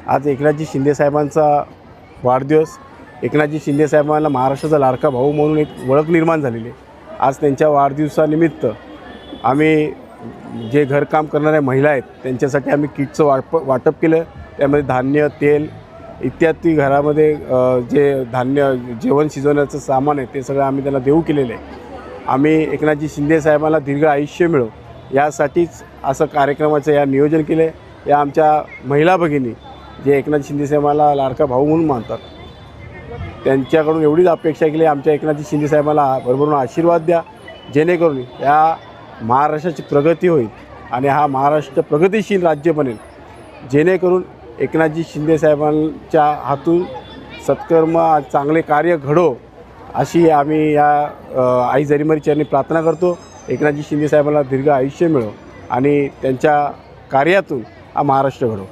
आज एकनाथजी शिंदेसाहेबांचा वाढदिवस. एकनाथजी शिंदेसाहेबांना महाराष्ट्राचा लाडका भाऊ म्हणून एक ओळख निर्माण झालेली आहे. आज त्यांच्या वाढदिवसानिमित्त आम्ही जे घरकाम करणाऱ्या महिला आहेत त्यांच्यासाठी आम्ही किटचं वाटप केलं. त्यामध्ये धान्य, तेल इत्यादी घरामध्ये जे धान्य जेवण शिजवण्याचं सामान आहे ते सगळं आम्ही त्यांना देऊ केलेलं आहे. आम्ही एकनाथजी शिंदेसाहेबांना दीर्घ आयुष्य मिळो यासाठीच असं कार्यक्रमाचं या नियोजन केलं आहे. या आमच्या महिला भगिनी जे एकनाथ शिंदेसाहेबांना लाडका भाऊ म्हणून मानतात त्यांच्याकडून एवढीच अपेक्षा केली, आमच्या एकनाथजी शिंदेसाहेबांना भरभरून आशीर्वाद द्या, जेणेकरून या महाराष्ट्राची प्रगती होईल आणि हा महाराष्ट्र प्रगतिशील राज्य बनेल. जेणेकरून एकनाथजी शिंदेसाहेबांच्या हातून सत्कर्म चांगले कार्य घडो अशी आम्ही या आई जरीमरी चरणी प्रार्थना करतो. एकनाथजी शिंदेसाहेबांना दीर्घ आयुष्य मिळो आणि त्यांच्या कार्यातून हा महाराष्ट्र घडो.